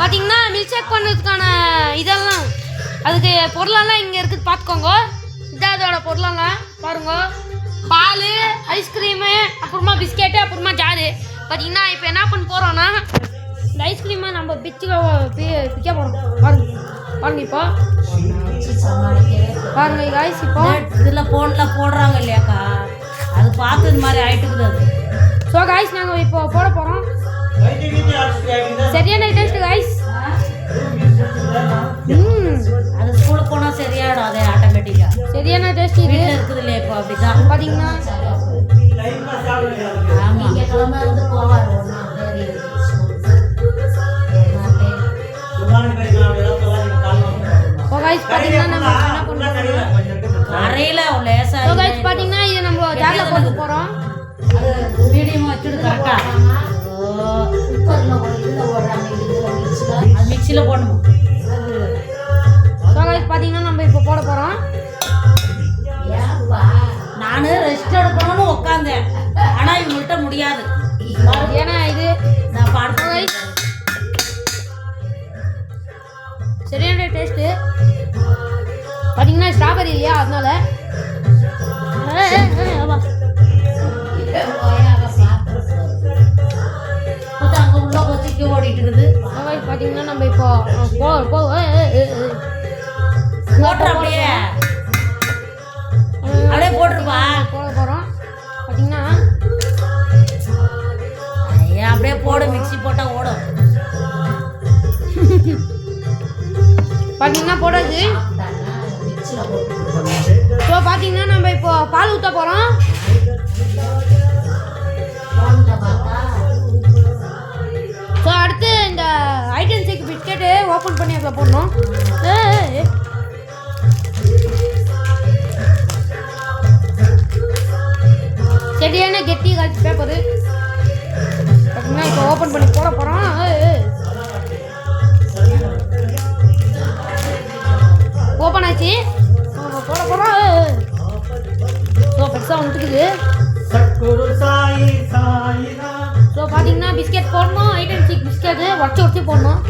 பார்த்தீங்கன்னா milk shake பண்ணுறதுக்கான இதெல்லாம் அதுக்கு பொருளெல்லாம் இங்கே இருக்குது பார்த்துக்கோங்க. இதான் அதோட பொருளெல்லாம் பாருங்க. பால், ஐஸ்கிரீமு, அப்புறமா பிஸ்கெட்டு, அப்புறமா ஜாரு. பார்த்தீங்கன்னா இப்போ என்ன பண்ண போகிறோன்னா இந்த ஐஸ்கிரீமை நம்ம பிக்க போகிறோம். பாருங்க இப்போ பாருங்க காய்ஸ். இப்போ இதில் ஃபோனில் போடுறாங்க இல்லையாக்கா, அது பார்த்து இந்த மாதிரி ஆகிட்டுக்குது அது. ஸோ காய்ஸ் நாங்கள் இப்போ போட போகிறோம். சரியான டேஸ்ட் காய்ஸ். அது ஸ்கூலுக்கு போனால் சரியாயிடும், அதே ஆட்டோமேட்டிக்காக சரியான டேஸ்ட் இது இருக்குது இல்லையா. இப்போ அப்படி தான் பார்த்தீங்கன்னா ஆமாம் கிழமை வந்து போவார் ஒன்றா பார்த்தீங்கன்னா நம்ம என்ன பண்ணுறோம் அறையில் லேசாக. பார்த்தீங்கன்னா இது நம்ம ஜாரில் போட்டு போகிறோம். அது மீடியமாக வச்சுட்டு கரெக்டாக அது மிக்சியில் போடணும். பார்த்தீங்கன்னா நம்ம இப்போ போட போகிறோம். நான் ரெஸ்ட் எடுக்கணும்னு உட்காந்தேன், ஆனால் இவங்கள்ட்ட முடியாது. ஏன்னா இது நான் பார்த்து சரியான டேஸ்ட்டு. பார்த்தீங்கன்னா ஸ்ட்ராபெரி இல்லையா, அதனால அங்கே உள்ள கொச்சிக்கு ஓடிட்டு இருக்குது. பார்த்தீங்கன்னா நம்ம இப்போ போட்டுரு அப்படியே அப்படியே போட்டுருப்பா போட போகிறோம். பார்த்தீங்கன்னா ஐயா அப்படியே போடு, மிக்ஸி போட்டால் ஓடும். பார்த்தீங்கன்னா போடாது. ஸோ பார்த்தீங்கன்னா நம்ம இப்போ பால் ஊற்ற போகிறோம். ஸோ அடுத்து இந்த ஐட்டன் ஷேக் பிஸ்கெட்டு ஓப்பன் பண்ணி அதில் போடணும். சரியான கெட்டி காய்ச்சி பேப்பரு. பார்த்தீங்கன்னா இப்போ ஓப்பன் பண்ணி போட போகிறோம். ஓப்பன் ஆச்சு, போட போகிறோம். ஸோ பெருசாக வந்துட்டுக்குது. ஸோ பார்த்தீங்கன்னா பிஸ்கெட் போடணும். ஐட்டன் ஷேக் பிஸ்கெட்டு உடச்சி போடணும்.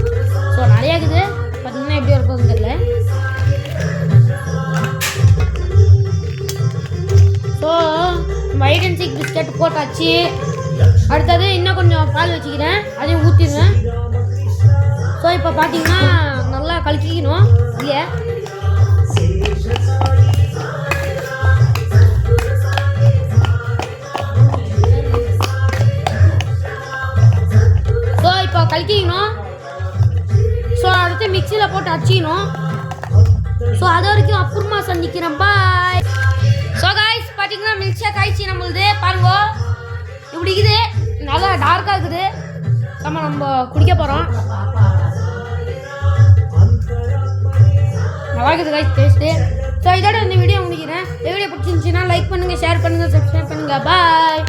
ஸோ நிறையா இருக்குது. பார்த்தீங்கன்னா எப்படி இருக்கும்னு தெரியல. ஸோ நம்ம ஐட்டன் ஷேக் பிஸ்கெட் போட்டாச்சு. அடுத்தது இன்னும் கொஞ்சம் பால் வச்சுக்கிறேன், அதையும் ஊற்றிடுவேன். ஸோ இப்போ பார்த்தீங்கன்னா நல்லா கலக்கிக்கணும் இல்லையா. ஸோ இப்போ கலக்கிக்கணும். ஸோ அடுத்து மிக்சியில் போட்டு அடிச்சிக்கணும். ஸோ அது வரைக்கும் அப்புறமா சந்திக்கிறேன். பாய். ஸோ காய்ஸ் பார்த்தீங்கன்னா மில்க் ஷேக் ஆயிடுச்சு நம்மளுது. பாருங்க இப்படி இருக்குது, நல்லா டார்க்காக இருக்குது. நம்ம குடிக்க போகிறோம். நல்லா இருக்குது காய்ஸ் டேஸ்ட்டு. ஸோ இதோட இந்த வீடியோ முடிக்கிறேன். இந்த வீடியோ பிடிச்சிருந்துச்சுன்னா லைக் பண்ணுங்கள், ஷேர் பண்ணுங்கள், சப்ஸ்கிரைப் பண்ணுங்கள். பாய்.